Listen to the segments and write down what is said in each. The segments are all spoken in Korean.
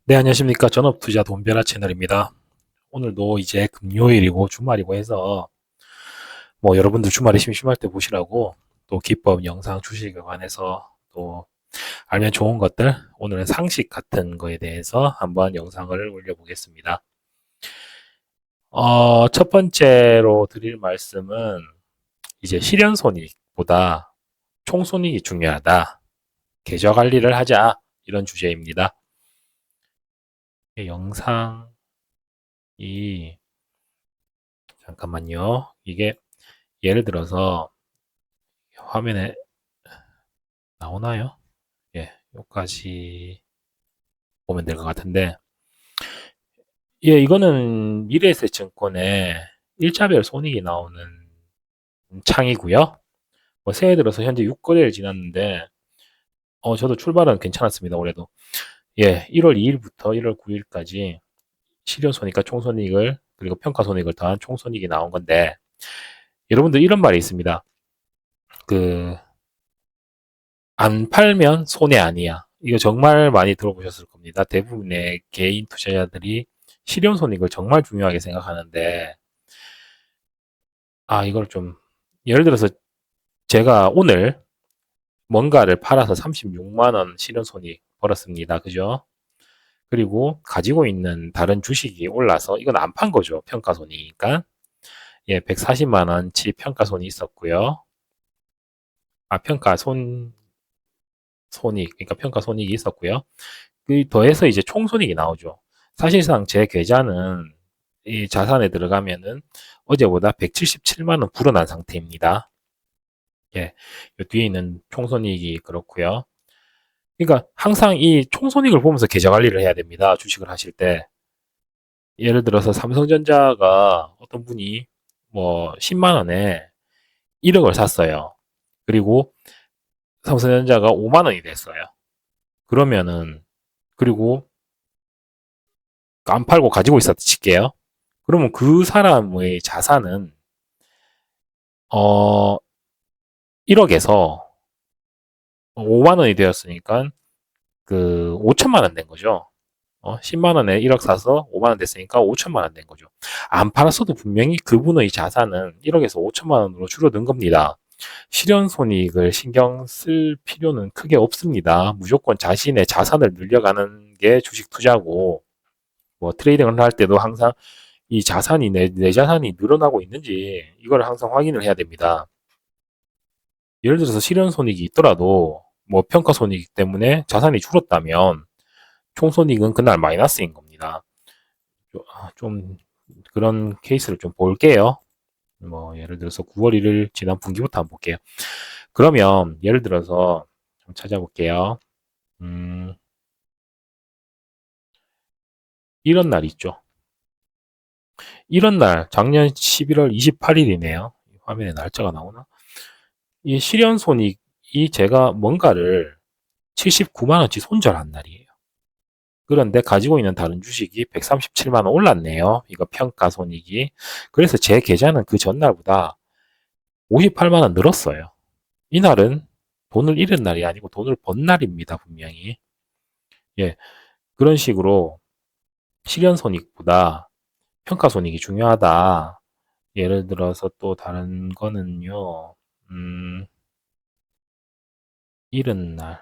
네, 안녕하십니까. 전업투자 돈벼라 채널입니다. 오늘도 이제 금요일이고 주말이고 해서 여러분들 주말에 심심할 때 보시라고 또 기법 영상 주식에 관해서 또 알면 좋은 것들 오늘은 상식 같은 거에 대해서 한번 영상을 올려보겠습니다. 첫 번째로 드릴 말씀은 이제 실현손익보다 총손익이 중요하다. 계좌 관리를 하자. 이런 주제입니다. 영상이 잠깐만요. 이게 예를 들어서 화면에 나오나요? 예, 여기까지 보면 될 것 같은데, 예, 이거는 미래에셋증권의 일자별 손익이 나오는 창이고요. 새해 들어서 현재 6거래를 지났는데, 저도 출발은 괜찮았습니다, 올해도. 예, 1월 2일부터 1월 9일까지 실효손익과 총손익을, 그리고 평가손익을 더한 총손익이 나온 건데, 여러분들 이런 말이 있습니다. 안 팔면 손해 아니야. 이거 정말 많이 들어보셨을 겁니다. 대부분의 개인 투자자들이 실현손익을 정말 중요하게 생각하는데, 이걸 좀, 예를 들어서 제가 오늘 뭔가를 팔아서 36만 원 실현손익 벌었습니다. 그죠? 그리고 가지고 있는 다른 주식이 올라서 이건 안 판 거죠. 평가손이니까. 예, 140만 원치 평가손이 있었고요. 그러니까 평가손익이 있었고요. 그 더해서 이제 총손익이 나오죠. 사실상 제 계좌는 이 자산에 들어가면은 어제보다 177만 원 불어난 상태입니다. 예, 요 뒤에 있는 총손익이 그렇고요. 그러니까 항상 이 총손익을 보면서 계좌 관리를 해야 됩니다. 주식을 하실 때. 예를 들어서 삼성전자가 어떤 분이 10만 원에 1억을 샀어요. 그리고 삼성전자가 5만 원이 됐어요. 그러면은 그리고 안 팔고 가지고 있었다 칠게요. 그러면 그 사람의 자산은 1억에서 5만 원이 되었으니까 그 5천만 원 된 거죠. 10만 원에 1억 사서 5만 원 됐으니까 5천만 원 된 거죠. 안 팔았어도 분명히 그분의 자산은 1억에서 5천만 원으로 줄어든 겁니다. 실현손익을 신경 쓸 필요는 크게 없습니다. 무조건 자신의 자산을 늘려가는 게 주식 투자고, 트레이딩을 할 때도 항상 이 자산이 내 자산이 늘어나고 있는지 이걸 항상 확인을 해야 됩니다. 예를 들어서 실현손익이 있더라도 평가손익 때문에 자산이 줄었다면 총손익은 그날 마이너스인 겁니다. 좀 그런 케이스를 좀 볼게요. 예를 들어서 9월 1일 지난 분기부터 한번 볼게요. 그러면 예를 들어서 좀 찾아볼게요. 음, 이런 날 있죠. 이런 날 작년 11월 28일이네요. 화면에 날짜가 나오나? 이 실현손익이 제가 뭔가를 79만 원치 손절한 날이에요. 그런데 가지고 있는 다른 주식이 137만 원 올랐네요. 이거 평가손익이. 그래서 제 계좌는 그 전날보다 58만 원 늘었어요. 이날은 돈을 잃은 날이 아니고 돈을 번 날입니다, 분명히. 예, 그런 식으로 실현손익보다 평가손익이 중요하다. 예를 들어서 또 다른 거는요, 잃은 날.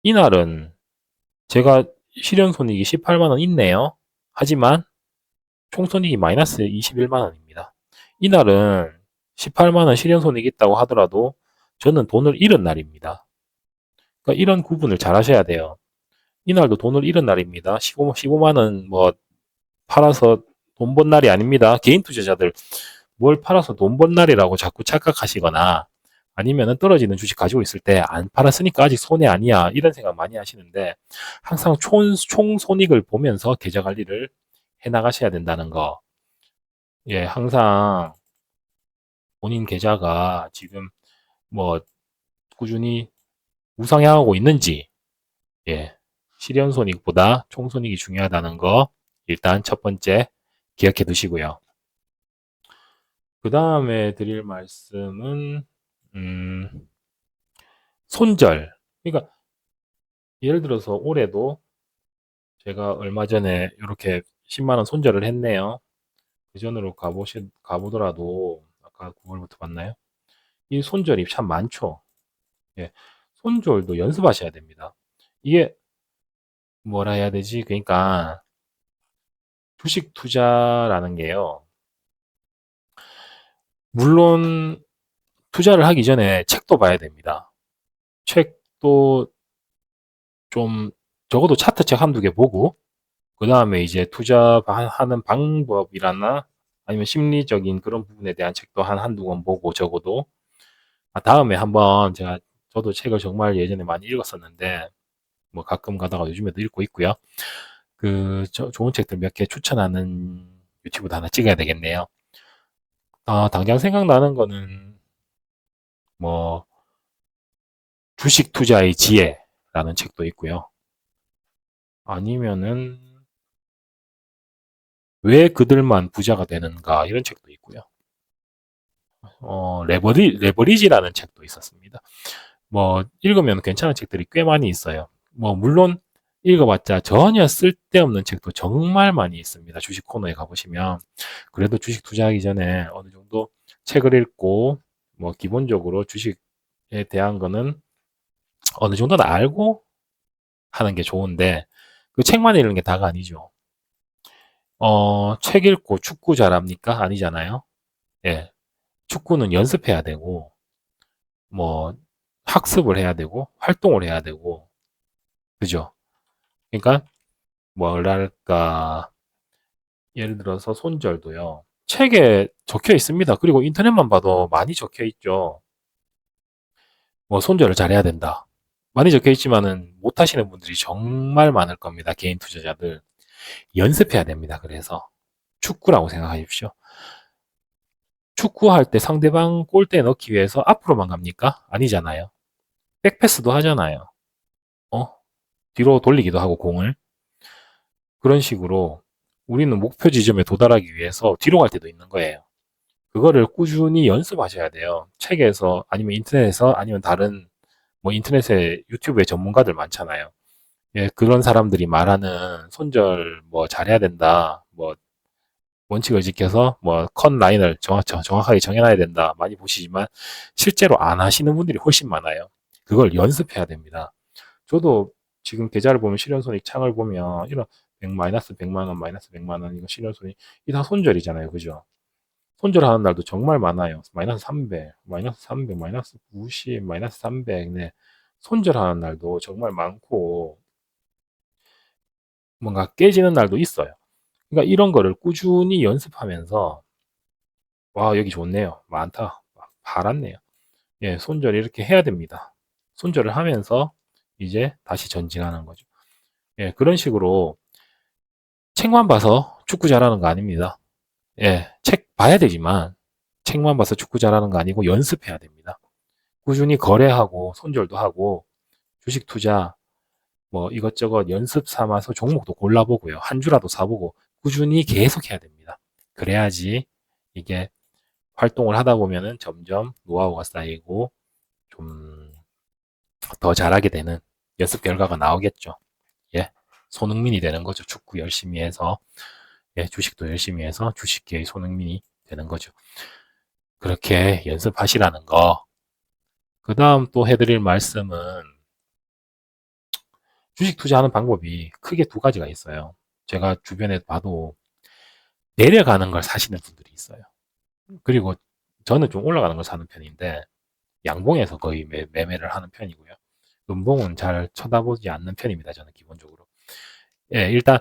이날은 제가 실현손익이 18만 원 있네요. 하지만 총손익이 마이너스 21만 원입니다. 이날은 18만 원 실현손익이 있다고 하더라도 저는 돈을 잃은 날입니다. 그러니까 이런 구분을 잘 하셔야 돼요. 이날도 돈을 잃은 날입니다. 15만 원 팔아서 돈 번 날이 아닙니다. 개인 투자자들 뭘 팔아서 돈 번 날이라고 자꾸 착각하시거나 아니면은 떨어지는 주식 가지고 있을 때 안 팔았으니까 아직 손해 아니야 이런 생각 많이 하시는데 항상 총 손익을 보면서 계좌 관리를 해 나가셔야 된다는 거. 예, 항상 본인 계좌가 지금 뭐 꾸준히 우상향하고 있는지, 예, 실현손익보다 총손익이 중요하다는 거 일단 첫 번째 기억해 두시고요. 그 다음에 드릴 말씀은 음, 손절. 그러니까 예를 들어서 올해도 제가 얼마 전에 이렇게 10만 원 손절을 했네요. 그 전으로 가보더라도 아까 9월부터 봤나요? 이 손절이 참 많죠. 예. 손절도 연습하셔야 됩니다. 이게 뭐라 해야 되지? 그러니까 주식 투자라는 게요. 물론 투자를 하기 전에 책도 봐야 됩니다. 책도 좀 적어도 차트책 한두 개 보고 그 다음에 이제 투자하는 방법이라나 아니면 심리적인 그런 부분에 대한 책도 한두 권 보고 적어도 다음에 한번 저도 책을 정말 예전에 많이 읽었었는데 뭐 가끔 가다가 요즘에도 읽고 있고요. 좋은 책들 몇 개 추천하는 유튜브도 하나 찍어야 되겠네요. 당장 생각나는 거는 뭐 주식 투자의 지혜라는 책도 있고요. 아니면은 왜 그들만 부자가 되는가 이런 책도 있고요. 레버리지라는 책도 있었습니다. 뭐 읽으면 괜찮은 책들이 꽤 많이 있어요. 뭐 물론 읽어봤자 전혀 쓸데없는 책도 정말 많이 있습니다. 주식 코너에 가보시면 그래도 주식 투자하기 전에 어느 정도 책을 읽고 뭐 기본적으로 주식에 대한 거는 어느 정도는 알고 하는 게 좋은데 그 책만 읽는 게 다가 아니죠. 책 읽고 축구 잘합니까? 아니잖아요. 예. 축구는 연습해야 되고 뭐 학습을 해야 되고 활동을 해야 되고 그죠? 그러니까 뭐랄까 예를 들어서 손절도요. 책에 적혀 있습니다. 그리고 인터넷만 봐도 많이 적혀 있죠. 뭐 손절을 잘해야 된다. 많이 적혀 있지만은 못 하시는 분들이 정말 많을 겁니다. 개인 투자자들. 연습해야 됩니다. 그래서 축구라고 생각하십시오. 축구할 때 상대방 골대에 넣기 위해서 앞으로만 갑니까? 아니잖아요. 백패스도 하잖아요. 어? 뒤로 돌리기도 하고 공을. 그런 식으로 우리는 목표 지점에 도달하기 위해서 뒤로 갈 때도 있는 거예요. 그거를 꾸준히 연습하셔야 돼요. 책에서 아니면 인터넷에서 아니면 다른 뭐 인터넷에 유튜브에 전문가들 많잖아요. 예, 그런 사람들이 말하는 손절 뭐 잘해야 된다. 뭐 원칙을 지켜서 뭐 컷 라인을 정확하게 정해놔야 된다. 많이 보시지만 실제로 안 하시는 분들이 훨씬 많아요. 그걸 연습해야 됩니다. 저도 지금 계좌를 보면 실현손익 창을 보면 이런 100, 마이너스 100만 원, 마이너스 100만 원 이거 실현손익 이 다 손절이잖아요. 그죠? 손절하는 날도 정말 많아요. 마이너스 300, 마이너스 300, 마이너스 90, 마이너스 300. 네. 손절하는 날도 정말 많고 뭔가 깨지는 날도 있어요. 그러니까 이런 거를 꾸준히 연습하면서 와, 여기 좋네요. 많다. 팔았네요. 예, 손절 이렇게 해야 됩니다. 손절을 하면서 이제 다시 전진하는 거죠. 예, 그런 식으로 책만 봐서 축구 잘하는 거 아닙니다. 예, 책 봐야 되지만 책만 봐서 축구 잘하는 거 아니고 연습해야 됩니다. 꾸준히 거래하고 손절도 하고 주식 투자 뭐 이것저것 연습 삼아서 종목도 골라보고요. 한 주라도 사보고 꾸준히 계속 해야 됩니다. 그래야지 이게 활동을 하다 보면은 점점 노하우가 쌓이고 좀 더 잘하게 되는 연습 결과가 나오겠죠. 예. 손흥민이 되는 거죠. 축구 열심히 해서 예, 주식도 열심히 해서 주식계의 손흥민이 되는 거죠. 그렇게 연습하시라는 거. 그 다음 또 해드릴 말씀은 주식 투자하는 방법이 크게 두 가지가 있어요. 제가 주변에 봐도 내려가는 걸 사시는 분들이 있어요. 그리고 저는 좀 올라가는 걸 사는 편인데 양봉에서 거의 매매를 하는 편이고요. 음봉은 잘 쳐다보지 않는 편입니다. 저는 기본적으로. 예, 일단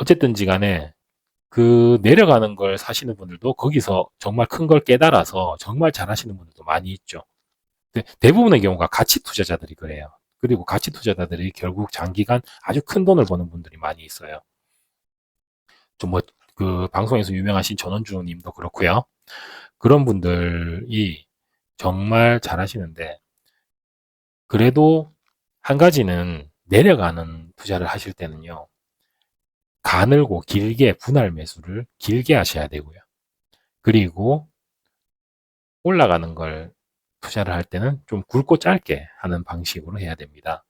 어쨌든지 간에 그 내려가는 걸 사시는 분들도 거기서 정말 큰 걸 깨달아서 정말 잘하시는 분들도 많이 있죠. 대부분의 경우가 가치 투자자들이 그래요. 그리고 가치 투자자들이 결국 장기간 아주 큰 돈을 버는 분들이 많이 있어요. 좀 뭐, 그 방송에서 유명하신 전원주 님도 그렇고요. 그런 분들이 정말 잘하시는데, 그래도 한 가지는 내려가는 투자를 하실 때는요, 가늘고 길게 분할 매수를 길게 하셔야 되고요. 그리고 올라가는 걸 투자를 할 때는 좀 굵고 짧게 하는 방식으로 해야 됩니다.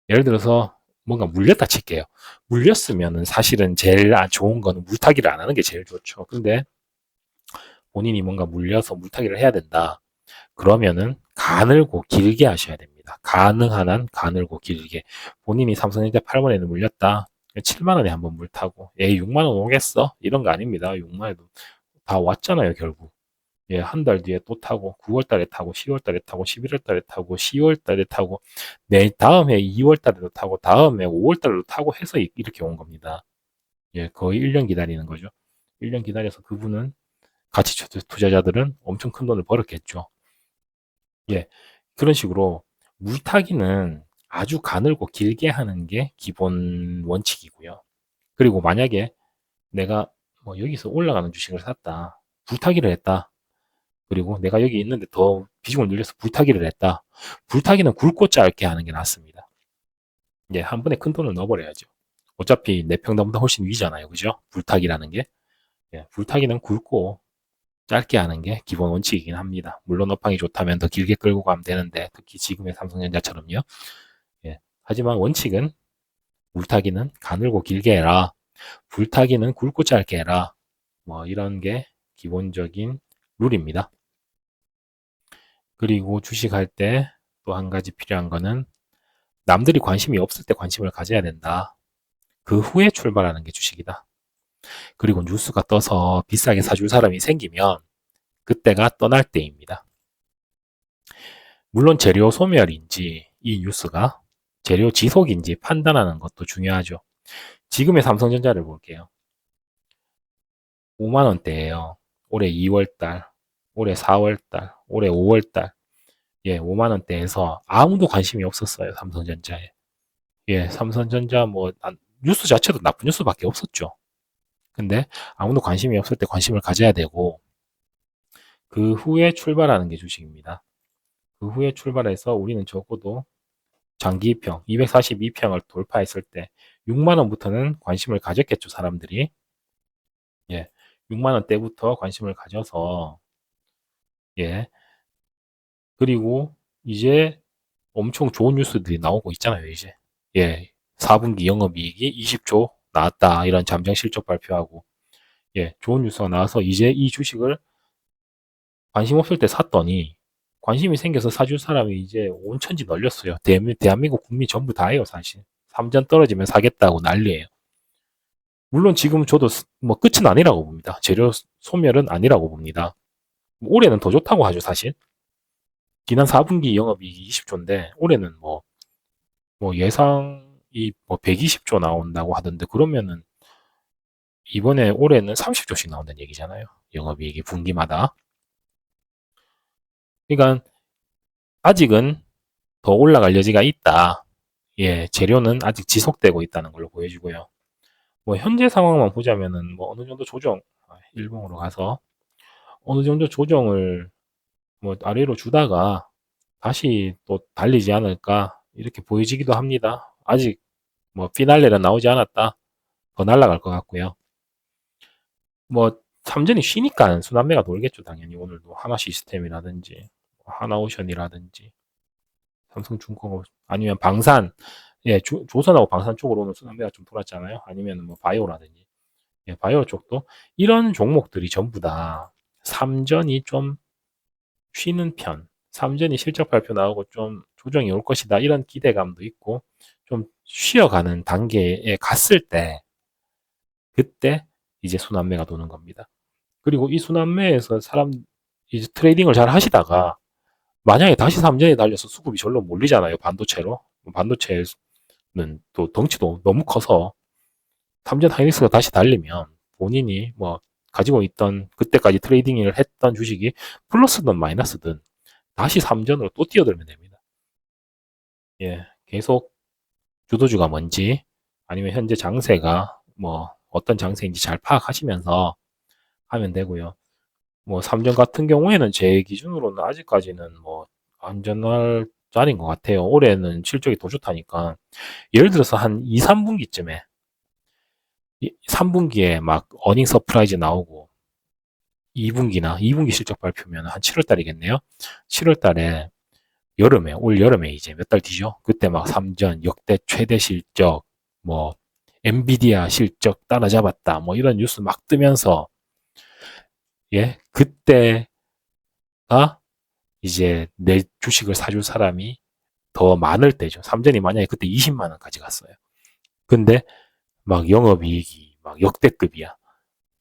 예를 들어서 뭔가 물렸다 칠게요. 물렸으면은 사실은 제일 안 좋은 거는 물타기를 안 하는 게 제일 좋죠. 근데 본인이 뭔가 물려서 물타기를 해야 된다. 그러면은 가늘고 길게 하셔야 됩니다. 가능한 한 가늘고 길게. 본인이 삼성전자 8번에는 물렸다. 7만 원에 한번 물 타고, 6만 원 오겠어? 이런 거 아닙니다. 6만 원에도 다 왔잖아요, 결국. 한 달 뒤에 또 타고, 9월 달에 타고, 10월 달에 타고, 11월 달에 타고, 10월 달에 타고, 다음 해 2월 달에도 타고, 다음 해 5월 달에도 타고 해서 이렇게 온 겁니다. 거의 1년 기다리는 거죠. 1년 기다려서 그분은 가치 투자자들은 엄청 큰 돈을 벌었겠죠. 그런 식으로 물타기는 아주 가늘고 길게 하는 게 기본 원칙이고요. 그리고 만약에 내가 뭐 여기서 올라가는 주식을 샀다. 불타기를 했다. 그리고 내가 여기 있는데 더 비중을 늘려서 불타기를 했다. 불타기는 굵고 짧게 하는 게 낫습니다. 한 번에 큰 돈을 넣어버려야죠. 어차피 내 평단보다 훨씬 위잖아요. 그죠? 불타기라는 게. 불타기는 굵고 짧게 하는 게 기본 원칙이긴 합니다. 물론 업황이 좋다면 더 길게 끌고 가면 되는데, 특히 지금의 삼성전자처럼요. 하지만 원칙은 물타기는 가늘고 길게 해라. 불타기는 굵고 짧게 해라. 뭐 이런 게 기본적인 룰입니다. 그리고 주식할 때 또 한 가지 필요한 거는 남들이 관심이 없을 때 관심을 가져야 된다. 그 후에 출발하는 게 주식이다. 그리고 뉴스가 떠서 비싸게 사줄 사람이 생기면 그때가 떠날 때입니다. 물론 재료 소멸인지 이 뉴스가 재료 지속인지 판단하는 것도 중요하죠. 지금의 삼성전자를 볼게요. 5만 원대예요. 올해 2월달, 올해 4월달, 올해 5월달. 5만 원대에서 아무도 관심이 없었어요. 삼성전자에. 삼성전자 뉴스 자체도 나쁜 뉴스밖에 없었죠. 근데 아무도 관심이 없을 때 관심을 가져야 되고, 그 후에 출발하는 게 주식입니다. 그 후에 출발해서 우리는 적어도 장기평 242평을 돌파했을 때 6만 원부터는 관심을 가졌겠죠, 사람들이. 6만 원대부터 관심을 가져서 그리고 이제 엄청 좋은 뉴스들이 나오고 있잖아요, 이제. 4분기 영업이익이 20조 나왔다. 이런 잠정 실적 발표하고. 좋은 뉴스가 나와서 이제 이 주식을 관심 없을 때 샀더니 관심이 생겨서 사줄 사람이 이제 온천지 널렸어요. 대한민국 국민 전부 다예요, 사실. 3전 떨어지면 사겠다고 난리예요. 물론 지금 저도 뭐 끝은 아니라고 봅니다. 재료 소멸은 아니라고 봅니다. 올해는 더 좋다고 하죠, 사실. 지난 4분기 영업이익이 20조인데 올해는 예상이 120조 나온다고 하던데, 그러면은 이번에 올해는 30조씩 나온다는 얘기잖아요. 영업이익이 분기마다. 그러니까 아직은 더 올라갈 여지가 있다. 재료는 아직 지속되고 있다는 걸로 보여지고요. 현재 상황만 보자면은 어느 정도 조정, 일봉으로 가서 어느 정도 조정을 아래로 주다가 다시 또 달리지 않을까 이렇게 보여지기도 합니다. 아직 피날레는 나오지 않았다. 더 날아갈 것 같고요. 3전이 쉬니까 순환매가 돌겠죠, 당연히. 오늘도 하나시스템이라든지 하나오션이라든지 삼성중공업 아니면 방산, 조선하고 방산 쪽으로 오늘 순환매가 좀 돌았잖아요. 아니면 바이오라든지 바이오 쪽도 이런 종목들이 전부 다 3전이 좀 쉬는 편, 3전이 실적 발표 나오고 좀 조정이 올 것이다, 이런 기대감도 있고 좀 쉬어가는 단계에 갔을 때, 그때 이제 순환매가 도는 겁니다. 그리고 이 순환매에서 이제 트레이딩을 잘 하시다가 만약에 다시 3전에 달려서 수급이 절로 몰리잖아요, 반도체로. 반도체는 또 덩치도 너무 커서 3전 하이닉스가 다시 달리면 본인이 가지고 있던 그때까지 트레이딩을 했던 주식이 플러스든 마이너스든 다시 3전으로 또 뛰어들면 됩니다. 계속 주도주가 뭔지 아니면 현재 장세가 어떤 장세인지 잘 파악하시면서 하면 되고요. 3전 같은 경우에는 제 기준으로는 아직까지는 안전할 자리인 것 같아요. 올해는 실적이 더 좋다니까. 예를 들어서 한 2, 3분기쯤에 3분기에 막 어닝 서프라이즈 나오고 2분기 실적 발표면 한 7월 달이겠네요. 7월 달에 올 여름에 이제 몇 달 뒤죠. 그때 막 삼전 역대 최대 실적, 뭐 엔비디아 실적 따라잡았다, 뭐 이런 뉴스 막 뜨면서 예, 그때가 이제 내 주식을 사줄 사람이 더 많을 때죠. 삼전이 만약에 그때 20만 원까지 갔어요. 근데 막 영업이익이 막 역대급이야.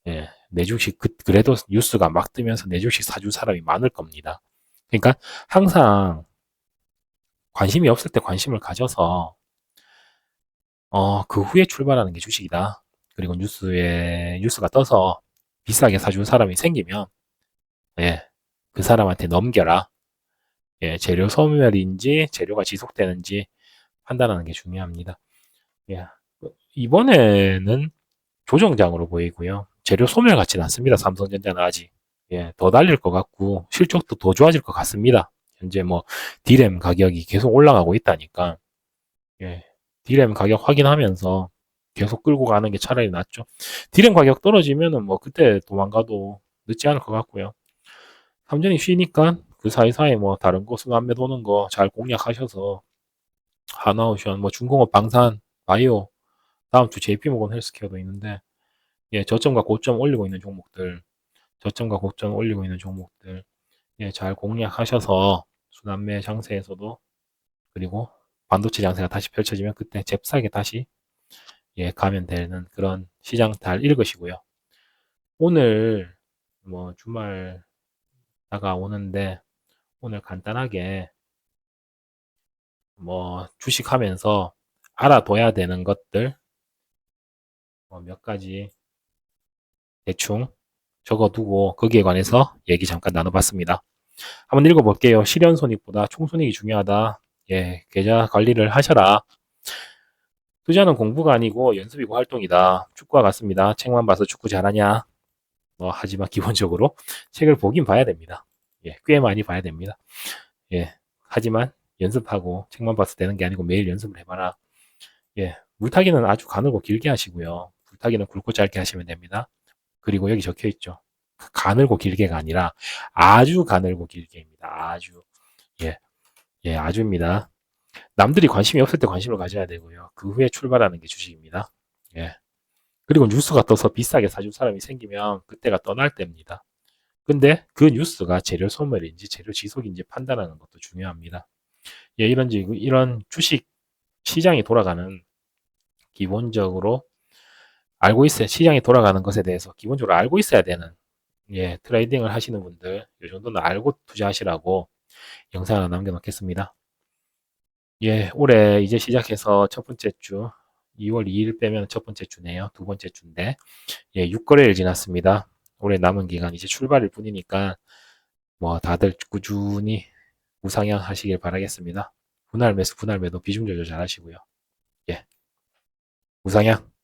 예, 내 주식 그래도 뉴스가 막 뜨면서 내 주식 사줄 사람이 많을 겁니다. 그러니까 항상 관심이 없을 때 관심을 가져서 그 후에 출발하는 게 주식이다. 그리고 뉴스가 떠서 비싸게 사줄 사람이 생기면 예, 그 사람한테 넘겨라. 예, 재료 소멸인지 재료가 지속되는지 판단하는 게 중요합니다. 예, 이번에는 조정장으로 보이고요. 재료 소멸 같지는 않습니다. 삼성전자는 아직. 예, 더 달릴 것 같고 실적도 더 좋아질 것 같습니다. 현재 뭐 D램 가격이 계속 올라가고 있다니까. 예, D램 가격 확인하면서 계속 끌고 가는 게 차라리 낫죠. D램 가격 떨어지면은 뭐 그때 도망가도 늦지 않을 것 같고요. 삼전이 쉬니까 그 사이사이 뭐 다른 거 순환매 도는 거 잘 공략하셔서 하나오션, 뭐 중공업 방산, 바이오, 다음 주 JP모건 헬스케어도 있는데 예, 저점과 고점 올리고 있는 종목들, 저점과 고점 올리고 있는 종목들 예, 잘 공략하셔서 순환매 장세에서도 그리고 반도체 장세가 다시 펼쳐지면 그때 잽싸게 다시 예, 가면 되는 그런 시장 잘 읽으시고요. 오늘 뭐 주말 다가오는데 오늘 간단하게 뭐 주식하면서 알아둬야 되는 것들 몇 가지 대충 적어두고 거기에 관해서 얘기 잠깐 나눠봤습니다. 한번 읽어볼게요. 실현손익보다 총손익이 중요하다. 예, 계좌 관리를 하셔라. 투자는 공부가 아니고 연습이고 활동이다. 축구와 같습니다. 책만 봐서 축구 잘하냐? 하지만 기본적으로 책을 보긴 봐야 됩니다. 예, 꽤 많이 봐야 됩니다. 예, 하지만 연습하고 책만 봐서 되는 게 아니고 매일 연습을 해봐라. 예, 물타기는 아주 가늘고 길게 하시고요. 물타기는 굵고 짧게 하시면 됩니다. 그리고 여기 적혀 있죠. 가늘고 길게가 아니라 아주 가늘고 길게입니다. 아주. 예, 예, 아주입니다. 남들이 관심이 없을 때 관심을 가져야 되고요. 그 후에 출발하는 게 주식입니다. 예. 그리고 뉴스가 떠서 비싸게 사줄 사람이 생기면 그때가 떠날 때입니다. 근데 그 뉴스가 재료 소멸인지 재료 지속인지 판단하는 것도 중요합니다. 예, 이런 주식 시장이 돌아가는 기본적으로 알고 있어야, 시장이 돌아가는 것에 대해서 기본적으로 알고 있어야 되는, 예, 트레이딩을 하시는 분들, 이 정도는 알고 투자하시라고 영상 하나 남겨놓겠습니다. 예, 올해 이제 시작해서 첫 번째 주, 2월 2일 빼면 첫 번째 주네요. 두 번째 주인데, 예, 6거래일 지났습니다. 올해 남은 기간 이제 출발일 뿐이니까, 뭐, 다들 꾸준히 우상향 하시길 바라겠습니다. 분할 매수, 분할 매도 비중 조절 잘 하시고요. 예, 우상향.